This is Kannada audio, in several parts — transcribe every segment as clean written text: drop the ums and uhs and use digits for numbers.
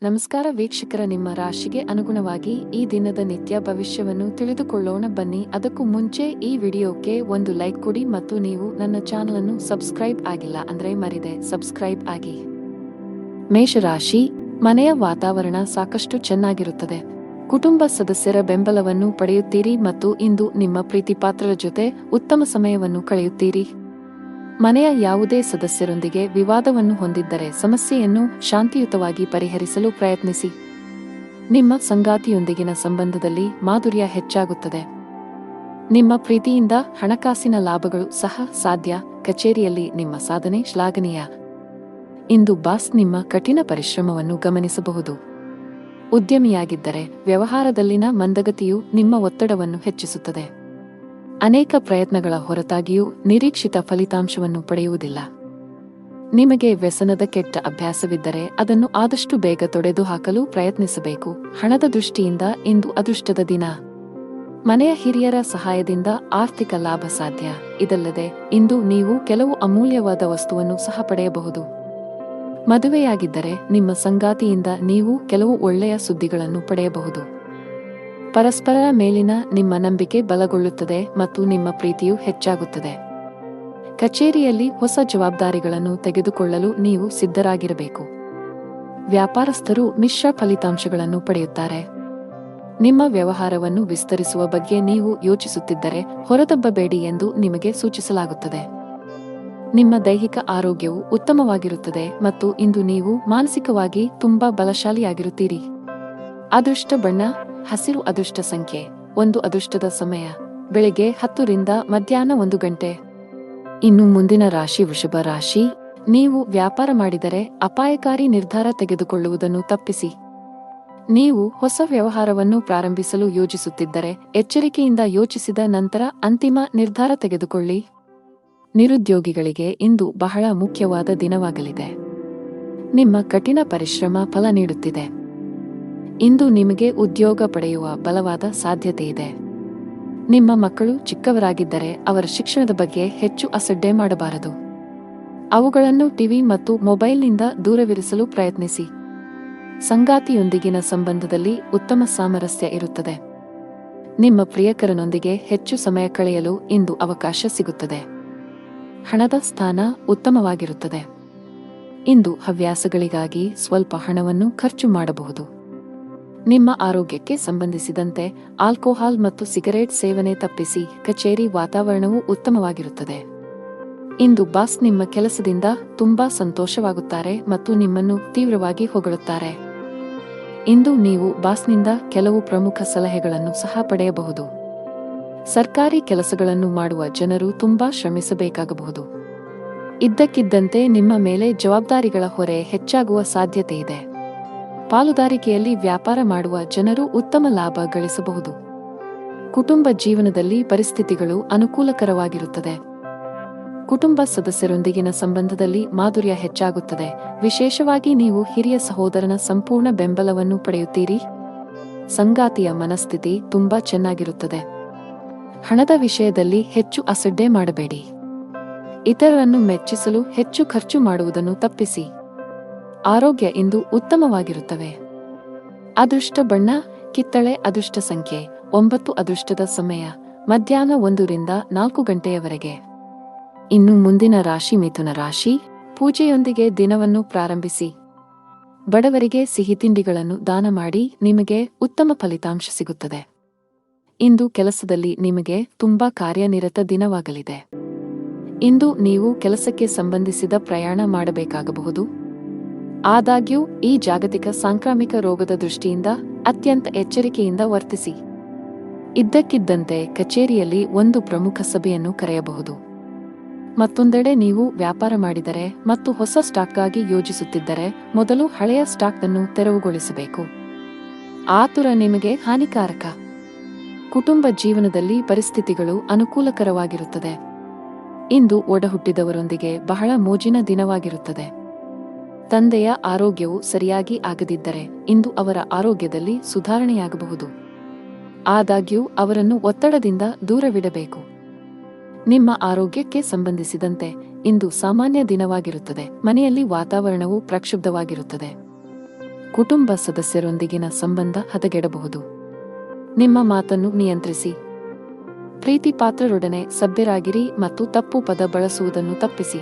ನಮಸ್ಕಾರ ವೀಕ್ಷಕರ, ನಿಮ್ಮ ರಾಶಿಗೆ ಅನುಗುಣವಾಗಿ ಈ ದಿನದ ನಿತ್ಯ ಭವಿಷ್ಯವನ್ನು ತಿಳಿದುಕೊಳ್ಳೋಣ ಬನ್ನಿ. ಅದಕ್ಕೂ ಮುಂಚೆ ಈ ವಿಡಿಯೋಕ್ಕೆ ಒಂದು ಲೈಕ್ ಕೊಡಿ ಮತ್ತು ನೀವು ನನ್ನ ಚಾನಲ್ ಅನ್ನು ಸಬ್ಸ್ಕ್ರೈಬ್ ಆಗಿಲ್ಲ ಅಂದ್ರೆ ಮರಿದೆ ಸಬ್ಸ್ಕ್ರೈಬ್ ಆಗಿ. ಮೇಷರಾಶಿ, ಮನೆಯ ವಾತಾವರಣ ಸಾಕಷ್ಟು ಚೆನ್ನಾಗಿರುತ್ತದೆ. ಕುಟುಂಬ ಸದಸ್ಯರ ಬೆಂಬಲವನ್ನು ಪಡೆಯುತ್ತೀರಿ ಮತ್ತು ಇಂದು ನಿಮ್ಮ ಪ್ರೀತಿಪಾತ್ರರ ಜೊತೆ ಉತ್ತಮ ಸಮಯವನ್ನು ಕಳೆಯುತ್ತೀರಿ. ಮನೆಯ ಯಾವುದೇ ಸದಸ್ಯರೊಂದಿಗೆ ವಿವಾದವನ್ನು ಹೊಂದಿದ್ದರೆ ಸಮಸ್ಯೆಯನ್ನು ಶಾಂತಿಯುತವಾಗಿ ಪರಿಹರಿಸಲು ಪ್ರಯತ್ನಿಸಿ. ನಿಮ್ಮ ಸಂಗಾತಿಯೊಂದಿಗಿನ ಸಂಬಂಧದಲ್ಲಿ ಮಾಧುರ್ಯ ಹೆಚ್ಚಾಗುತ್ತದೆ. ನಿಮ್ಮ ಪ್ರೀತಿಯಿಂದ ಹಣಕಾಸಿನ ಲಾಭಗಳು ಸಹ ಸಾಧ್ಯ. ಕಚೇರಿಯಲ್ಲಿ ನಿಮ್ಮ ಸಾಧನೆ ಶ್ಲಾಘನೀಯ. ಇಂದು ಬಾಸ್ ನಿಮ್ಮ ಕಠಿಣ ಪರಿಶ್ರಮವನ್ನು ಗಮನಿಸಬಹುದು. ಉದ್ಯಮಿಯಾಗಿದ್ದರೆ ವ್ಯವಹಾರದಲ್ಲಿನ ಮಂದಗತಿಯು ನಿಮ್ಮ ಒತ್ತಡವನ್ನು ಹೆಚ್ಚಿಸುತ್ತದೆ. ಅನೇಕ ಪ್ರಯತ್ನಗಳ ಹೊರತಾಗಿಯೂ ನಿರೀಕ್ಷಿತ ಫಲಿತಾಂಶವನ್ನು ಪಡೆಯುವುದಿಲ್ಲ. ನಿಮಗೆ ವ್ಯಸನದ ಕೆಟ್ಟ ಅಭ್ಯಾಸವಿದ್ದರೆ ಅದನ್ನು ಆದಷ್ಟು ಬೇಗ ತೊಡೆದುಹಾಕಲು ಪ್ರಯತ್ನಿಸಬೇಕು. ಹಣದ ದೃಷ್ಟಿಯಿಂದ ಇಂದು ಅದೃಷ್ಟದ ದಿನ. ಮನೆಯ ಹಿರಿಯರ ಸಹಾಯದಿಂದ ಆರ್ಥಿಕ ಲಾಭ ಸಾಧ್ಯ. ಇದಲ್ಲದೆ ಇಂದು ನೀವು ಕೆಲವು ಅಮೂಲ್ಯವಾದ ವಸ್ತುವನ್ನು ಸಹ ಪಡೆಯಬಹುದು. ಮದುವೆಯಾಗಿದ್ದರೆ ನಿಮ್ಮ ಸಂಗಾತಿಯಿಂದ ನೀವು ಕೆಲವು ಒಳ್ಳೆಯ ಸುದ್ದಿಗಳನ್ನು ಪಡೆಯಬಹುದು. ಪರಸ್ಪರರ ಮೇಲಿನ ನಿಮ್ಮ ನಂಬಿಕೆ ಬಲಗೊಳ್ಳುತ್ತದೆ ಮತ್ತು ನಿಮ್ಮ ಪ್ರೀತಿಯು ಹೆಚ್ಚಾಗುತ್ತದೆ. ಕಚೇರಿಯಲ್ಲಿ ಹೊಸ ಜವಾಬ್ದಾರಿಗಳನ್ನು ತೆಗೆದುಕೊಳ್ಳಲು ನೀವು ಸಿದ್ಧರಾಗಿರಬೇಕು. ವ್ಯಾಪಾರಸ್ಥರು ಮಿಶ್ರ ಫಲಿತಾಂಶಗಳನ್ನು ಪಡೆಯುತ್ತಾರೆ. ನಿಮ್ಮ ವ್ಯವಹಾರವನ್ನು ವಿಸ್ತರಿಸುವ ಬಗ್ಗೆ ನೀವು ಯೋಚಿಸುತ್ತಿದ್ದರೆ ಹೊರದಬ್ಬಬೇಡಿ ಎಂದು ನಿಮಗೆ ಸೂಚಿಸಲಾಗುತ್ತದೆ. ನಿಮ್ಮ ದೈಹಿಕ ಆರೋಗ್ಯವು ಉತ್ತಮವಾಗಿರುತ್ತದೆ ಮತ್ತು ಇಂದು ನೀವು ಮಾನಸಿಕವಾಗಿ ತುಂಬಾ ಬಲಶಾಲಿಯಾಗಿರುತ್ತೀರಿ. ಅದೃಷ್ಟ ಬಣ್ಣ ಹಸಿರು. ಅದೃಷ್ಟ ಸಂಖ್ಯೆ 1. ಅದೃಷ್ಟದ ಸಮಯ ಬೆಳಿಗ್ಗೆ 10 ರಿಂದ ಮಧ್ಯಾಹ್ನ 1 ಗಂಟೆ. ಇನ್ನು ಮುಂದಿನ ರಾಶಿ ವೃಷಭ ರಾಶಿ. ನೀವು ವ್ಯಾಪಾರ ಮಾಡಿದರೆ ಅಪಾಯಕಾರಿ ನಿರ್ಧಾರ ತೆಗೆದುಕೊಳ್ಳುವುದನ್ನು ತಪ್ಪಿಸಿ. ನೀವು ಹೊಸ ವ್ಯವಹಾರವನ್ನು ಪ್ರಾರಂಭಿಸಲು ಯೋಜಿಸುತ್ತಿದ್ದರೆ ಎಚ್ಚರಿಕೆಯಿಂದ ಯೋಚಿಸಿದ ನಂತರ ಅಂತಿಮ ನಿರ್ಧಾರ ತೆಗೆದುಕೊಳ್ಳಿ. ನಿರುದ್ಯೋಗಿಗಳಿಗೆ ಇಂದು ಬಹಳ ಮುಖ್ಯವಾದ ದಿನವಾಗಲಿದೆ. ನಿಮ್ಮ ಕಠಿಣ ಪರಿಶ್ರಮ ಫಲ ನೀಡುತ್ತಿದೆ. ಇಂದು ನಿಮಗೆ ಉದ್ಯೋಗ ಪಡೆಯುವ ಬಲವಾದ ಸಾಧ್ಯತೆ ಇದೆ. ನಿಮ್ಮ ಮಕ್ಕಳು ಚಿಕ್ಕವರಾಗಿದ್ದರೆ ಅವರ ಶಿಕ್ಷಣದ ಬಗ್ಗೆ ಹೆಚ್ಚು ಅಸಡ್ಡೆ ಮಾಡಬಾರದು. ಅವುಗಳನ್ನು ಟಿವಿ ಮತ್ತು ಮೊಬೈಲ್ನಿಂದ ದೂರವಿರಿಸಲು ಪ್ರಯತ್ನಿಸಿ. ಸಂಗಾತಿಯೊಂದಿಗಿನ ಸಂಬಂಧದಲ್ಲಿ ಉತ್ತಮ ಸಾಮರಸ್ಯ ಇರುತ್ತದೆ. ನಿಮ್ಮ ಪ್ರಿಯಕರನೊಂದಿಗೆ ಹೆಚ್ಚು ಸಮಯ ಕಳೆಯಲು ಇಂದು ಅವಕಾಶ ಸಿಗುತ್ತದೆ. ಹಣದ ಸ್ಥಾನ ಉತ್ತಮವಾಗಿರುತ್ತದೆ. ಇಂದು ಹವ್ಯಾಸಗಳಿಗಾಗಿ ಸ್ವಲ್ಪ ಹಣವನ್ನು ಖರ್ಚು ಮಾಡಬಹುದು. ನಿಮ್ಮ ಆರೋಗ್ಯಕ್ಕೆ ಸಂಬಂಧಿಸಿದಂತೆ ಆಲ್ಕೋಹಾಲ್ ಮತ್ತು ಸಿಗರೇಟ್ ಸೇವನೆ ತಪ್ಪಿಸಿ. ಕಚೇರಿ ವಾತಾವರಣವು ಉತ್ತಮವಾಗಿರುತ್ತದೆ. ಇಂದು ಬಾಸ್ ನಿಮ್ಮ ಕೆಲಸದಿಂದ ತುಂಬಾ ಸಂತೋಷವಾಗುತ್ತಾರೆ ಮತ್ತು ನಿಮ್ಮನ್ನು ತೀವ್ರವಾಗಿ ಹೊಗಳುತ್ತಾರೆ. ಇಂದು ನೀವು ಬಾಸ್ನಿಂದ ಕೆಲವು ಪ್ರಮುಖ ಸಲಹೆಗಳನ್ನು ಸಹ ಪಡೆಯಬಹುದು. ಸರ್ಕಾರಿ ಕೆಲಸಗಳನ್ನು ಮಾಡುವ ಜನರು ತುಂಬಾ ಶ್ರಮಿಸಬೇಕಾಗಬಹುದು. ಇದ್ದಕ್ಕಿದ್ದಂತೆ ನಿಮ್ಮ ಮೇಲೆ ಜವಾಬ್ದಾರಿಗಳ ಹೊರೆ ಹೆಚ್ಚಾಗುವ ಸಾಧ್ಯತೆ ಇದೆ. ಪಾಲುದಾರಿಕೆಯಲ್ಲಿ ವ್ಯಾಪಾರ ಮಾಡುವ ಜನರು ಉತ್ತಮ ಲಾಭ ಗಳಿಸಬಹುದು. ಕುಟುಂಬ ಜೀವನದಲ್ಲಿ ಪರಿಸ್ಥಿತಿಗಳು ಅನುಕೂಲಕರವಾಗಿರುತ್ತದೆ. ಕುಟುಂಬ ಸದಸ್ಯರೊಂದಿಗಿನ ಸಂಬಂಧದಲ್ಲಿ ಮಾಧುರ್ಯ ಹೆಚ್ಚಾಗುತ್ತದೆ. ವಿಶೇಷವಾಗಿ ನೀವು ಹಿರಿಯ ಸಹೋದರನ ಸಂಪೂರ್ಣ ಬೆಂಬಲವನ್ನು ಪಡೆಯುತ್ತೀರಿ. ಸಂಗಾತಿಯ ಮನಸ್ಥಿತಿ ತುಂಬಾ ಚೆನ್ನಾಗಿರುತ್ತದೆ. ಹಣದ ವಿಷಯದಲ್ಲಿ ಹೆಚ್ಚು ಅಸಡ್ಡೆ ಮಾಡಬೇಡಿ. ಇತರರನ್ನು ಮೆಚ್ಚಿಸಲು ಹೆಚ್ಚು ಖರ್ಚು ಮಾಡುವುದನ್ನು ತಪ್ಪಿಸಿ. ಆರೋಗ್ಯ ಇಂದು ಉತ್ತಮವಾಗಿರುತ್ತವೆ. ಅದೃಷ್ಟ ಬಣ್ಣ ಕಿತ್ತಳೆ. ಅದೃಷ್ಟ ಸಂಖ್ಯೆ 9. ಅದೃಷ್ಟದ ಸಮಯ ಮಧ್ಯಾಹ್ನ 1 ರಿಂದ 4 ಗಂಟೆಯವರೆಗೆ. ಇನ್ನು ಮುಂದಿನ ರಾಶಿ ಮಿಥುನ ರಾಶಿ. ಪೂಜೆಯೊಂದಿಗೆ ದಿನವನ್ನು ಪ್ರಾರಂಭಿಸಿ. ಬಡವರಿಗೆ ಸಿಹಿ ತಿಂಡಿಗಳನ್ನು ದಾನ ಮಾಡಿ. ನಿಮಗೆ ಉತ್ತಮ ಫಲಿತಾಂಶ ಸಿಗುತ್ತದೆ. ಇಂದು ಕೆಲಸದಲ್ಲಿ ನಿಮಗೆ ತುಂಬಾ ಕಾರ್ಯನಿರತ ದಿನವಾಗಲಿದೆ. ಇಂದು ನೀವು ಕೆಲಸಕ್ಕೆ ಸಂಬಂಧಿಸಿದ ಪ್ರಯಾಣ ಮಾಡಬೇಕಾಗಬಹುದು. ಆದಾಗ್ಯೂ ಈ ಜಾಗತಿಕ ಸಾಂಕ್ರಾಮಿಕ ರೋಗದ ದೃಷ್ಟಿಯಿಂದ ಅತ್ಯಂತ ಎಚ್ಚರಿಕೆಯಿಂದ ವರ್ತಿಸಿ. ಇದ್ದಕ್ಕಿದ್ದಂತೆ ಕಚೇರಿಯಲ್ಲಿ ಒಂದು ಪ್ರಮುಖ ಸಭೆಯನ್ನು ಕರೆಯಬಹುದು. ಮತ್ತೊಂದೆಡೆ ನೀವು ವ್ಯಾಪಾರ ಮಾಡಿದರೆ ಮತ್ತು ಹೊಸ ಸ್ಟಾಕ್ಗಾಗಿ ಯೋಜಿಸುತ್ತಿದ್ದರೆ ಮೊದಲು ಹಳೆಯ ಸ್ಟಾಕ್ ಅನ್ನು ತೆರವುಗೊಳಿಸಬೇಕು. ಆತುರ ನಿಮಗೆ ಹಾನಿಕಾರಕ. ಕುಟುಂಬ ಜೀವನದಲ್ಲಿ ಪರಿಸ್ಥಿತಿಗಳು ಅನುಕೂಲಕರವಾಗಿರುತ್ತದೆ. ಇಂದು ಒಡಹುಟ್ಟಿದವರೊಂದಿಗೆ ಬಹಳ ಮೋಜಿನ ದಿನವಾಗಿರುತ್ತದೆ. ತಂದೆಯ ಆರೋಗ್ಯವು ಸರಿಯಾಗಿ ಆಗದಿದ್ದರೆ ಇಂದು ಅವರ ಆರೋಗ್ಯದಲ್ಲಿ ಸುಧಾರಣೆಯಾಗಬಹುದು. ಆದಾಗ್ಯೂ ಅವರನ್ನು ಒತ್ತಡದಿಂದ ದೂರವಿಡಬೇಕು. ನಿಮ್ಮ ಆರೋಗ್ಯಕ್ಕೆ ಸಂಬಂಧಿಸಿದಂತೆ ಇಂದು ಸಾಮಾನ್ಯ ದಿನವಾಗಿರುತ್ತದೆ. ಮನೆಯಲ್ಲಿ ವಾತಾವರಣವು ಪ್ರಕ್ಷುಬ್ಧವಾಗಿರುತ್ತದೆ. ಕುಟುಂಬ ಸದಸ್ಯರೊಂದಿಗಿನ ಸಂಬಂಧ ಹದಗೆಡಬಹುದು. ನಿಮ್ಮ ಮಾತನ್ನು ನಿಯಂತ್ರಿಸಿ. ಪ್ರೀತಿ ಪಾತ್ರರೊಡನೆ ಸಭ್ಯರಾಗಿರಿ ಮತ್ತು ತಪ್ಪು ಪದ ಬಳಸುವುದನ್ನು ತಪ್ಪಿಸಿ.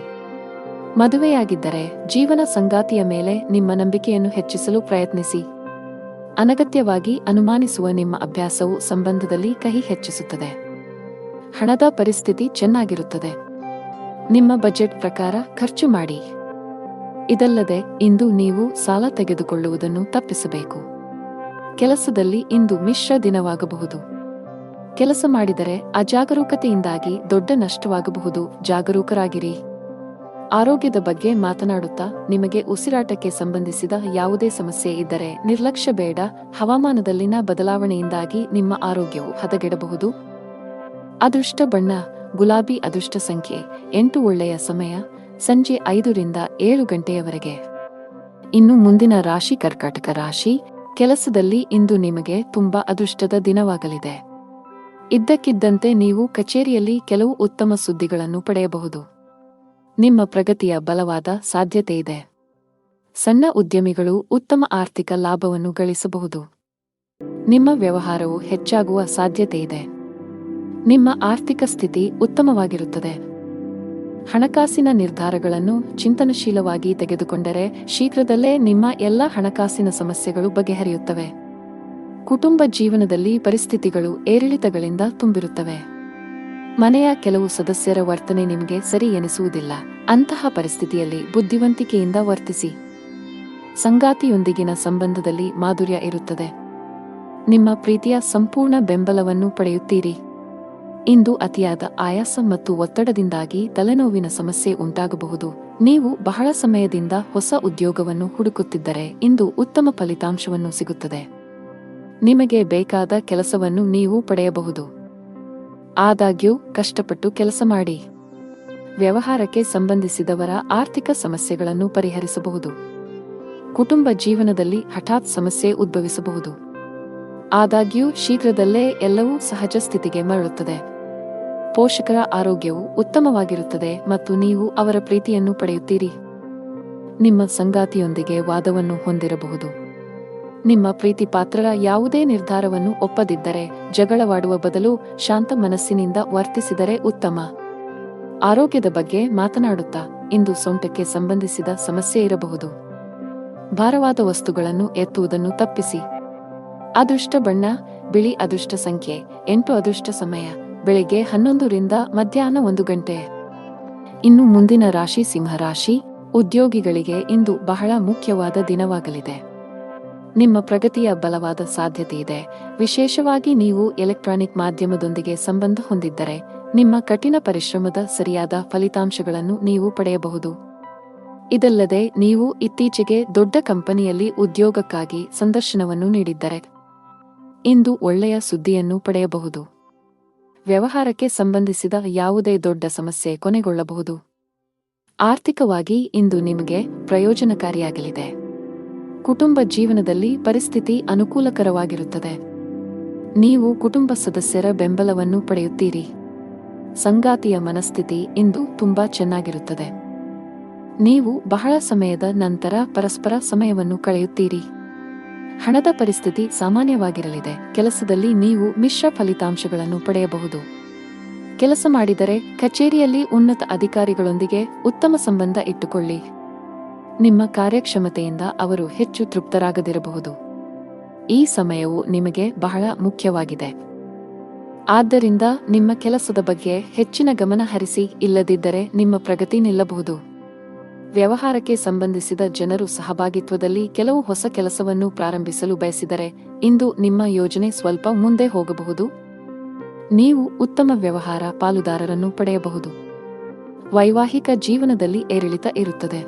ಮದುವೆಯಾಗಿದ್ದರೆ ಜೀವನ ಸಂಗಾತಿಯ ಮೇಲೆ ನಿಮ್ಮ ನಂಬಿಕೆಯನ್ನು ಹೆಚ್ಚಿಸಲು ಪ್ರಯತ್ನಿಸಿ. ಅನಗತ್ಯವಾಗಿ ಅನುಮಾನಿಸುವ ನಿಮ್ಮ ಅಭ್ಯಾಸವು ಸಂಬಂಧದಲ್ಲಿ ಕಹಿ ಹೆಚ್ಚಿಸುತ್ತದೆ. ಹಣದ ಪರಿಸ್ಥಿತಿ ಚೆನ್ನಾಗಿರುತ್ತದೆ. ನಿಮ್ಮ ಬಜೆಟ್ ಪ್ರಕಾರ ಖರ್ಚು ಮಾಡಿ. ಇದಲ್ಲದೆ ಇಂದು ನೀವು ಸಾಲ ತೆಗೆದುಕೊಳ್ಳುವುದನ್ನು ತಪ್ಪಿಸಬೇಕು. ಕೆಲಸದಲ್ಲಿ ಇಂದು ಮಿಶ್ರ ದಿನವಾಗಬಹುದು. ಕೆಲಸ ಮಾಡಿದರೆ ಅಜಾಗರೂಕತೆಯಿಂದಾಗಿ ದೊಡ್ಡ ನಷ್ಟವಾಗಬಹುದು. ಜಾಗರೂಕರಾಗಿರಿ. ಆರೋಗ್ಯದ ಬಗ್ಗೆ ಮಾತನಾಡುತ್ತಾ ನಿಮಗೆ ಉಸಿರಾಟಕ್ಕೆ ಸಂಬಂಧಿಸಿದ ಯಾವುದೇ ಸಮಸ್ಯೆ ಇದ್ದರೆ ನಿರ್ಲಕ್ಷ್ಯ ಬೇಡ. ಹವಾಮಾನದಲ್ಲಿನ ಬದಲಾವಣೆಯಿಂದಾಗಿ ನಿಮ್ಮ ಆರೋಗ್ಯವು ಹದಗೆಡಬಹುದು. ಅದೃಷ್ಟ ಬಣ್ಣ ಗುಲಾಬಿ. ಅದೃಷ್ಟ ಸಂಖ್ಯೆ 8. ಒಳ್ಳೆಯ ಸಮಯ ಸಂಜೆ 5 ರಿಂದ 7 ಗಂಟೆಯವರೆಗೆ. ಇನ್ನು ಮುಂದಿನ ರಾಶಿ ಕರ್ಕಾಟಕ ರಾಶಿ. ಕೆಲಸದಲ್ಲಿ ಇಂದು ನಿಮಗೆ ತುಂಬಾ ಅದೃಷ್ಟದ ದಿನವಾಗಲಿದೆ. ಇದ್ದಕ್ಕಿದ್ದಂತೆ ನೀವು ಕಚೇರಿಯಲ್ಲಿ ಕೆಲವು ಉತ್ತಮ ಸುದ್ದಿಗಳನ್ನು ಪಡೆಯಬಹುದು. ನಿಮ್ಮ ಪ್ರಗತಿಯ ಬಲವಾದ ಸಾಧ್ಯತೆಯಿದೆ. ಸಣ್ಣ ಉದ್ಯಮಿಗಳು ಉತ್ತಮ ಆರ್ಥಿಕ ಲಾಭವನ್ನು ಗಳಿಸಬಹುದು. ನಿಮ್ಮ ವ್ಯವಹಾರವು ಹೆಚ್ಚಾಗುವ ಸಾಧ್ಯತೆಯಿದೆ. ನಿಮ್ಮ ಆರ್ಥಿಕ ಸ್ಥಿತಿ ಉತ್ತಮವಾಗಿರುತ್ತದೆ. ಹಣಕಾಸಿನ ನಿರ್ಧಾರಗಳನ್ನು ಚಿಂತನಶೀಲವಾಗಿ ತೆಗೆದುಕೊಂಡರೆ ಶೀಘ್ರದಲ್ಲೇ ನಿಮ್ಮ ಎಲ್ಲ ಹಣಕಾಸಿನ ಸಮಸ್ಯೆಗಳು ಬಗೆಹರಿಯುತ್ತವೆ. ಕುಟುಂಬ ಜೀವನದಲ್ಲಿ ಪರಿಸ್ಥಿತಿಗಳು ಏರಿಳಿತಗಳಿಂದ ತುಂಬಿರುತ್ತವೆ. ಮನೆಯ ಕೆಲವು ಸದಸ್ಯರ ವರ್ತನೆ ನಿಮಗೆ ಸರಿ ಎನಿಸುವುದಿಲ್ಲ. ಅಂತಹ ಪರಿಸ್ಥಿತಿಯಲ್ಲಿ ಬುದ್ಧಿವಂತಿಕೆಯಿಂದ ವರ್ತಿಸಿ. ಸಂಗಾತಿಯೊಂದಿಗಿನ ಸಂಬಂಧದಲ್ಲಿ ಮಾಧುರ್ಯ ಇರುತ್ತದೆ. ನಿಮ್ಮ ಪ್ರೀತಿಯ ಸಂಪೂರ್ಣ ಬೆಂಬಲವನ್ನು ಪಡೆಯುತ್ತೀರಿ. ಇಂದು ಅತಿಯಾದ ಆಯಾಸ ಮತ್ತು ಒತ್ತಡದಿಂದಾಗಿ ತಲೆನೋವಿನ ಸಮಸ್ಯೆ ಉಂಟಾಗಬಹುದು. ನೀವು ಬಹಳ ಸಮಯದಿಂದ ಹೊಸ ಉದ್ಯೋಗವನ್ನು ಹುಡುಕುತ್ತಿದ್ದರೆ ಇಂದು ಉತ್ತಮ ಫಲಿತಾಂಶವನ್ನು ಸಿಗುತ್ತದೆ. ನಿಮಗೆ ಬೇಕಾದ ಕೆಲಸವನ್ನು ನೀವು ಪಡೆಯಬಹುದು. ಆದಾಗ್ಯೂ ಕಷ್ಟಪಟ್ಟು ಕೆಲಸ ಮಾಡಿ. ವ್ಯವಹಾರಕ್ಕೆ ಸಂಬಂಧಿಸಿದವರ ಆರ್ಥಿಕ ಸಮಸ್ಯೆಗಳನ್ನು ಪರಿಹರಿಸಬಹುದು. ಕುಟುಂಬ ಜೀವನದಲ್ಲಿ ಹಠಾತ್ ಸಮಸ್ಯೆ ಉದ್ಭವಿಸಬಹುದು. ಆದಾಗ್ಯೂ ಶೀಘ್ರದಲ್ಲೇ ಎಲ್ಲವೂ ಸಹಜ ಸ್ಥಿತಿಗೆ ಮರಳುತ್ತದೆ. ಪೋಷಕರ ಆರೋಗ್ಯವು ಉತ್ತಮವಾಗಿರುತ್ತದೆ ಮತ್ತು ನೀವು ಅವರ ಪ್ರೀತಿಯನ್ನು ಪಡೆಯುತ್ತೀರಿ. ನಿಮ್ಮ ಸಂಗಾತಿಯೊಂದಿಗೆ ವಾದವನ್ನು ಹೊಂದಿರಬಹುದು. ನಿಮ್ಮ ಪ್ರೀತಿ ಪಾತ್ರರ ಯಾವುದೇ ನಿರ್ಧಾರವನ್ನು ಒಪ್ಪದಿದ್ದರೆ ಜಗಳವಾಡುವ ಬದಲು ಶಾಂತ ಮನಸ್ಸಿನಿಂದ ವರ್ತಿಸಿದರೆ ಉತ್ತಮ. ಆರೋಗ್ಯದ ಬಗ್ಗೆ ಮಾತನಾಡುತ್ತಾ ಇಂದು ಸೊಂಟಕ್ಕೆ ಸಂಬಂಧಿಸಿದ ಸಮಸ್ಯೆ ಇರಬಹುದು. ಭಾರವಾದ ವಸ್ತುಗಳನ್ನು ಎತ್ತುವುದನ್ನು ತಪ್ಪಿಸಿ. ಅದೃಷ್ಟ ಬಣ್ಣ ಬಿಳಿ. ಅದೃಷ್ಟ ಸಂಖ್ಯೆ 8. ಅದೃಷ್ಟ ಸಮಯ ಬೆಳಿಗ್ಗೆ 11 ರಿಂದ ಮಧ್ಯಾಹ್ನ 1 ಗಂಟೆ. ಇನ್ನು ಮುಂದಿನ ರಾಶಿ ಸಿಂಹರಾಶಿ. ಉದ್ಯೋಗಿಗಳಿಗೆ ಇಂದು ಬಹಳ ಮುಖ್ಯವಾದ ದಿನವಾಗಲಿದೆ. ನಿಮ್ಮ ಪ್ರಗತಿಯ ಬಲವಾದ ಸಾಧ್ಯತೆಯಿದೆ. ವಿಶೇಷವಾಗಿ ನೀವು ಎಲೆಕ್ಟ್ರಾನಿಕ್ ಮಾಧ್ಯಮದೊಂದಿಗೆ ಸಂಬಂಧ ಹೊಂದಿದ್ದರೆ ನಿಮ್ಮ ಕಠಿಣ ಪರಿಶ್ರಮದ ಸರಿಯಾದ ಫಲಿತಾಂಶಗಳನ್ನು ನೀವು ಪಡೆಯಬಹುದು. ಇದಲ್ಲದೆ ನೀವು ಇತ್ತೀಚೆಗೆ ದೊಡ್ಡ ಕಂಪನಿಯಲ್ಲಿ ಉದ್ಯೋಗಕ್ಕಾಗಿ ಸಂದರ್ಶನವನ್ನು ನೀಡಿದ್ದರೆ ಇಂದು ಒಳ್ಳೆಯ ಸುದ್ದಿಯನ್ನು ಪಡೆಯಬಹುದು. ವ್ಯವಹಾರಕ್ಕೆ ಸಂಬಂಧಿಸಿದ ಯಾವುದೇ ದೊಡ್ಡ ಸಮಸ್ಯೆ ಕೊನೆಗೊಳ್ಳಬಹುದು. ಆರ್ಥಿಕವಾಗಿ ಇಂದು ನಿಮಗೆ ಪ್ರಯೋಜನಕಾರಿಯಾಗಲಿದೆ. ಕುಟುಂಬ ಜೀವನದಲ್ಲಿ ಪರಿಸ್ಥಿತಿ ಅನುಕೂಲಕರವಾಗಿರುತ್ತದೆ. ನೀವು ಕುಟುಂಬ ಸದಸ್ಯರ ಬೆಂಬಲವನ್ನು ಪಡೆಯುತ್ತೀರಿ. ಸಂಗಾತಿಯ ಮನಸ್ಥಿತಿ ಇಂದು ತುಂಬಾ ಚೆನ್ನಾಗಿರುತ್ತದೆ. ನೀವು ಬಹಳ ಸಮಯದ ನಂತರ ಪರಸ್ಪರ ಸಮಯವನ್ನು ಕಳೆಯುತ್ತೀರಿ. ಹಣದ ಪರಿಸ್ಥಿತಿ ಸಾಮಾನ್ಯವಾಗಿರಲಿದೆ. ಕೆಲಸದಲ್ಲಿ ನೀವು ಮಿಶ್ರ ಫಲಿತಾಂಶಗಳನ್ನು ಪಡೆಯಬಹುದು. ಕೆಲಸ ಮಾಡಿದರೆ ಕಚೇರಿಯಲ್ಲಿ ಉನ್ನತ ಅಧಿಕಾರಿಗಳೊಂದಿಗೆ ಉತ್ತಮ ಸಂಬಂಧ ಇಟ್ಟುಕೊಳ್ಳಿ. ನಿಮ್ಮ ಕಾರ್ಯಕ್ಷಮತೆಯಿಂದ ಅವರು ಹೆಚ್ಚು ತೃಪ್ತರಾಗದಿರಬಹುದು. ಈ ಸಮಯವು ನಿಮಗೆ ಬಹಳ ಮುಖ್ಯವಾಗಿದೆ. ಆದ್ದರಿಂದ ನಿಮ್ಮ ಕೆಲಸದ ಬಗ್ಗೆ ಹೆಚ್ಚಿನ ಗಮನ ಹರಿಸಿ. ಇಲ್ಲದಿದ್ದರೆ ನಿಮ್ಮ ಪ್ರಗತಿ ನಿಲ್ಲಬಹುದು. ವ್ಯವಹಾರಕ್ಕೆ ಸಂಬಂಧಿಸಿದ ಜನರು ಸಹಭಾಗಿತ್ವದಲ್ಲಿ ಕೆಲವು ಹೊಸ ಕೆಲಸವನ್ನು ಪ್ರಾರಂಭಿಸಲು ಬಯಸಿದರೆ ಇಂದು ನಿಮ್ಮ ಯೋಜನೆ ಸ್ವಲ್ಪ ಮುಂದೆ ಹೋಗಬಹುದು. ನೀವು ಉತ್ತಮ ವ್ಯವಹಾರ ಪಾಲುದಾರರನ್ನು ಪಡೆಯಬಹುದು. ವೈವಾಹಿಕ ಜೀವನದಲ್ಲಿ ಏರಿಳಿತ ಇರುತ್ತದೆ.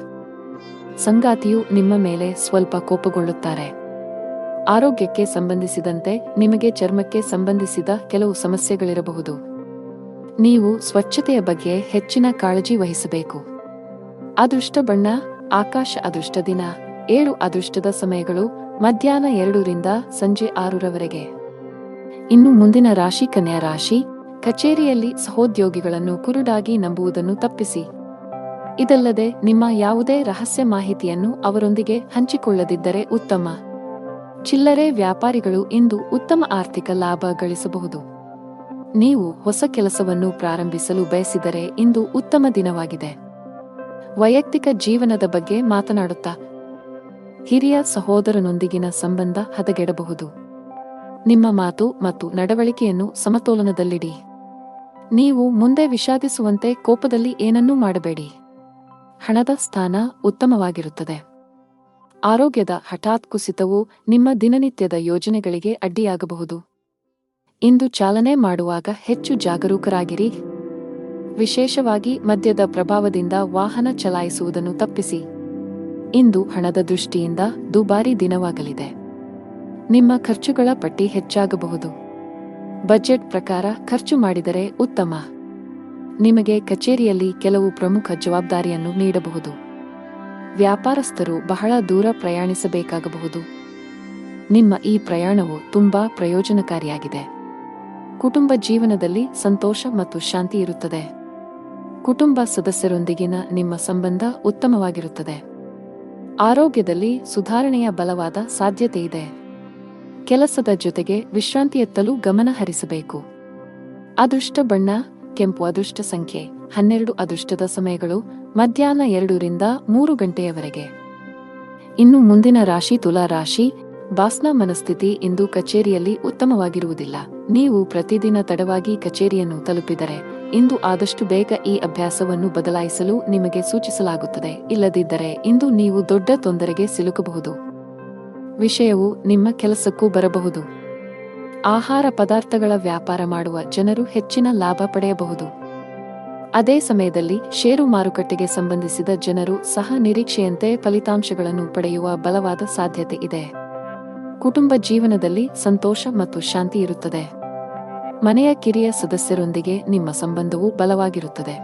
ಸಂಗಾತಿಯು ನಿಮ್ಮ ಮೇಲೆ ಸ್ವಲ್ಪ ಕೋಪಗೊಳ್ಳುತ್ತಾರೆ. ಆರೋಗ್ಯಕ್ಕೆ ಸಂಬಂಧಿಸಿದಂತೆ ನಿಮಗೆ ಚರ್ಮಕ್ಕೆ ಸಂಬಂಧಿಸಿದ ಕೆಲವು ಸಮಸ್ಯೆಗಳಿರಬಹುದು. ನೀವು ಸ್ವಚ್ಛತೆಯ ಬಗ್ಗೆ ಹೆಚ್ಚಿನ ಕಾಳಜಿ ವಹಿಸಬೇಕು. ಅದೃಷ್ಟ ಬಣ್ಣ ಆಕಾಶ. ಅದೃಷ್ಟ ದಿನ 7. ಅದೃಷ್ಟದ ಸಮಯಗಳು ಮಧ್ಯಾಹ್ನ 2 ರಿಂದ ಸಂಜೆ 6 ರವರೆಗೆ. ಇನ್ನು ಮುಂದಿನ ರಾಶಿ ಕನ್ಯಾ ರಾಶಿ. ಕಚೇರಿಯಲ್ಲಿ ಸಹೋದ್ಯೋಗಿಗಳನ್ನು ಕುರುಡಾಗಿ ನಂಬುವುದನ್ನು ತಪ್ಪಿಸಿ. ಇದಲ್ಲದೆ ನಿಮ್ಮ ಯಾವುದೇ ರಹಸ್ಯ ಮಾಹಿತಿಯನ್ನು ಅವರೊಂದಿಗೆ ಹಂಚಿಕೊಳ್ಳದಿದ್ದರೆ ಉತ್ತಮ. ಚಿಲ್ಲರೆ ವ್ಯಾಪಾರಿಗಳು ಇಂದು ಉತ್ತಮ ಆರ್ಥಿಕ ಲಾಭ ಗಳಿಸಬಹುದು. ನೀವು ಹೊಸ ಕೆಲಸವನ್ನು ಪ್ರಾರಂಭಿಸಲು ಬಯಸಿದರೆ ಇಂದು ಉತ್ತಮ ದಿನವಾಗಿದೆ. ವೈಯಕ್ತಿಕ ಜೀವನದ ಬಗ್ಗೆ ಮಾತನಾಡುತ್ತಾ ಹಿರಿಯ ಸಹೋದರನೊಂದಿಗಿನ ಸಂಬಂಧ ಹದಗೆಡಬಹುದು. ನಿಮ್ಮ ಮಾತು ಮತ್ತು ನಡವಳಿಕೆಯನ್ನು ಸಮತೋಲನದಲ್ಲಿಡಿ. ನೀವು ಮುಂದೆ ವಿಷಾದಿಸುವಂತೆ ಕೋಪದಲ್ಲಿ ಏನನ್ನೂ ಮಾಡಬೇಡಿ. ಹಣದ ಸ್ಥಾನ ಉತ್ತಮವಾಗಿರುತ್ತದೆ. ಆರೋಗ್ಯದ ಹಠಾತ್ ಕುಸಿತವು ನಿಮ್ಮ ದಿನನಿತ್ಯದ ಯೋಜನೆಗಳಿಗೆ ಅಡ್ಡಿಯಾಗಬಹುದು. ಇಂದು ಚಾಲನೆ ಮಾಡುವಾಗ ಹೆಚ್ಚು ಜಾಗರೂಕರಾಗಿರಿ. ವಿಶೇಷವಾಗಿ ಮದ್ಯದ ಪ್ರಭಾವದಿಂದ ವಾಹನ ಚಲಾಯಿಸುವುದನ್ನು ತಪ್ಪಿಸಿ. ಇಂದು ಹಣದ ದೃಷ್ಟಿಯಿಂದ ದುಬಾರಿ ದಿನವಾಗಲಿದೆ. ನಿಮ್ಮ ಖರ್ಚುಗಳ ಪಟ್ಟಿ ಹೆಚ್ಚಾಗಬಹುದು. ಬಜೆಟ್ ಪ್ರಕಾರ ಖರ್ಚು ಮಾಡಿದರೆ ಉತ್ತಮ. ನಿಮಗೆ ಕಚೇರಿಯಲ್ಲಿ ಕೆಲವು ಪ್ರಮುಖ ಜವಾಬ್ದಾರಿಯನ್ನು ನೀಡಬಹುದು. ವ್ಯಾಪಾರಸ್ಥರು ಬಹಳ ದೂರ ಪ್ರಯಾಣಿಸಬೇಕಾಗಬಹುದು. ನಿಮ್ಮ ಈ ಪ್ರಯಾಣವು ತುಂಬಾ ಪ್ರಯೋಜನಕಾರಿಯಾಗಿದೆ. ಕುಟುಂಬ ಜೀವನದಲ್ಲಿ ಸಂತೋಷ ಮತ್ತು ಶಾಂತಿ ಇರುತ್ತದೆ. ಕುಟುಂಬ ಸದಸ್ಯರೊಂದಿಗಿನ ನಿಮ್ಮ ಸಂಬಂಧ ಉತ್ತಮವಾಗಿರುತ್ತದೆ. ಆರೋಗ್ಯದಲ್ಲಿ ಸುಧಾರಣೆಯ ಬಲವಾದ ಸಾಧ್ಯತೆಯಿದೆ. ಕೆಲಸದ ಜೊತೆಗೆ ವಿಶ್ರಾಂತಿಯತ್ತಲೂ ಗಮನ ಹರಿಸಬೇಕು. ಅದೃಷ್ಟ ಬಣ್ಣ ಕೆಂಪು. ಅದೃಷ್ಟ ಸಂಖ್ಯೆ 12. ಅದೃಷ್ಟದ ಸಮಯಗಳು ಮಧ್ಯಾಹ್ನ 2 ರಿಂದ 3 ಗಂಟೆಯವರೆಗೆ. ಇನ್ನು ಮುಂದಿನ ರಾಶಿ ತುಲಾ ರಾಶಿ. ಬಾಸ್ನ ಮನಸ್ಥಿತಿ ಇಂದು ಕಚೇರಿಯಲ್ಲಿ ಉತ್ತಮವಾಗಿರುವುದಿಲ್ಲ. ನೀವು ಪ್ರತಿದಿನ ತಡವಾಗಿ ಕಚೇರಿಯನ್ನು ತಲುಪಿದರೆ ಇಂದು ಆದಷ್ಟು ಬೇಗ ಈ ಅಭ್ಯಾಸವನ್ನು ಬದಲಾಯಿಸಲು ನಿಮಗೆ ಸೂಚಿಸಲಾಗುತ್ತದೆ. ಇಲ್ಲದಿದ್ದರೆ ಇಂದು ನೀವು ದೊಡ್ಡ ತೊಂದರೆಗೆ ಸಿಲುಕಬಹುದು. ವಿಷಯವು ನಿಮ್ಮ ಕೆಲಸಕ್ಕೂ ಬರಬಹುದು. ಆಹಾರ ಪದಾರ್ಥಗಳ ವ್ಯಾಪಾರ ಮಾಡುವ ಜನರು ಹೆಚ್ಚಿನ ಲಾಭ ಪಡೆಯಬಹುದು. ಅದೇ ಸಮಯದಲ್ಲಿ ಷೇರು ಮಾರುಕಟ್ಟೆಗೆ ಸಂಬಂಧಿಸಿದ ಜನರು ಸಹ ನಿರೀಕ್ಷೆಯಂತೆ ಫಲಿತಾಂಶಗಳನ್ನು ಪಡೆಯುವ ಬಲವಾದ ಸಾಧ್ಯತೆ ಇದೆ. ಕುಟುಂಬ ಜೀವನದಲ್ಲಿ ಸಂತೋಷ ಮತ್ತು ಶಾಂತಿ ಇರುತ್ತದೆ. ಮನೆಯ ಕಿರಿಯ ಸದಸ್ಯರೊಂದಿಗೆ ನಿಮ್ಮ ಸಂಬಂಧವು ಬಲವಾಗಿರುತ್ತದೆ.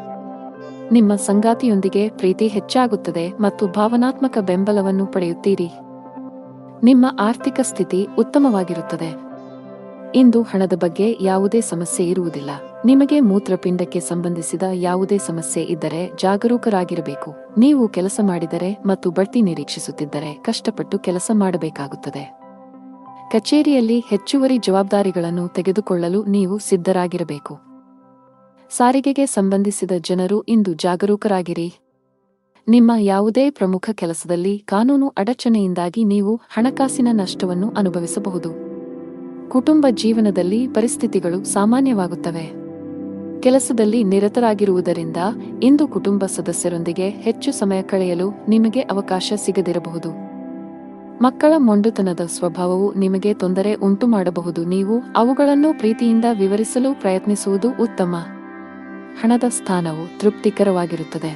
ನಿಮ್ಮ ಸಂಗಾತಿಯೊಂದಿಗೆ ಪ್ರೀತಿ ಹೆಚ್ಚಾಗುತ್ತದೆ ಮತ್ತು ಭಾವನಾತ್ಮಕ ಬೆಂಬಲವನ್ನು ಪಡೆಯುತ್ತೀರಿ. ನಿಮ್ಮ ಆರ್ಥಿಕ ಸ್ಥಿತಿ ಉತ್ತಮವಾಗಿರುತ್ತದೆ. ಇಂದು ಹಣದ ಬಗ್ಗೆ ಯಾವುದೇ ಸಮಸ್ಯೆ ಇರುವುದಿಲ್ಲ. ನಿಮಗೆ ಮೂತ್ರಪಿಂಡಕ್ಕೆ ಸಂಬಂಧಿಸಿದ ಯಾವುದೇ ಸಮಸ್ಯೆ ಇದ್ದರೆ ಜಾಗರೂಕರಾಗಿರಬೇಕು. ನೀವು ಕೆಲಸ ಮಾಡಿದರೆ ಮತ್ತು ಬಡ್ತಿ ನಿರೀಕ್ಷಿಸುತ್ತಿದ್ದರೆ ಕಷ್ಟಪಟ್ಟು ಕೆಲಸ ಮಾಡಬೇಕಾಗುತ್ತದೆ. ಕಚೇರಿಯಲ್ಲಿ ಹೆಚ್ಚುವರಿ ಜವಾಬ್ದಾರಿಗಳನ್ನು ತೆಗೆದುಕೊಳ್ಳಲು ನೀವು ಸಿದ್ಧರಾಗಿರಬೇಕು. ಸಾರಿಗೆಗೆ ಸಂಬಂಧಿಸಿದ ಜನರು ಇಂದು ಜಾಗರೂಕರಾಗಿರಿ. ನಿಮ್ಮ ಯಾವುದೇ ಪ್ರಮುಖ ಕೆಲಸದಲ್ಲಿ ಕಾನೂನು ಅಡಚಣೆಯಿಂದಾಗಿ ನೀವು ಹಣಕಾಸಿನ ನಷ್ಟವನ್ನು ಅನುಭವಿಸಬಹುದು. ಕುಟುಂಬ ಜೀವನದಲ್ಲಿ ಪರಿಸ್ಥಿತಿಗಳು ಸಾಮಾನ್ಯವಾಗುತ್ತವೆ. ಕೆಲಸದಲ್ಲಿ ನಿರತರಾಗಿರುವುದರಿಂದ ಇಂದು ಕುಟುಂಬ ಸದಸ್ಯರೊಂದಿಗೆ ಹೆಚ್ಚು ಸಮಯ ಕಳೆಯಲು ನಿಮಗೆ ಅವಕಾಶ ಸಿಗದಿರಬಹುದು. ಮಕ್ಕಳ ಮೊಂಡುತನದ ಸ್ವಭಾವವು ನಿಮಗೆ ತೊಂದರೆ ಉಂಟುಮಾಡಬಹುದು. ನೀವು ಅವುಗಳನ್ನು ಪ್ರೀತಿಯಿಂದ ವಿವರಿಸಲು ಪ್ರಯತ್ನಿಸುವುದು ಉತ್ತಮ. ಹಣದ ಸ್ಥಾನವು ತೃಪ್ತಿಕರವಾಗಿರುತ್ತದೆ.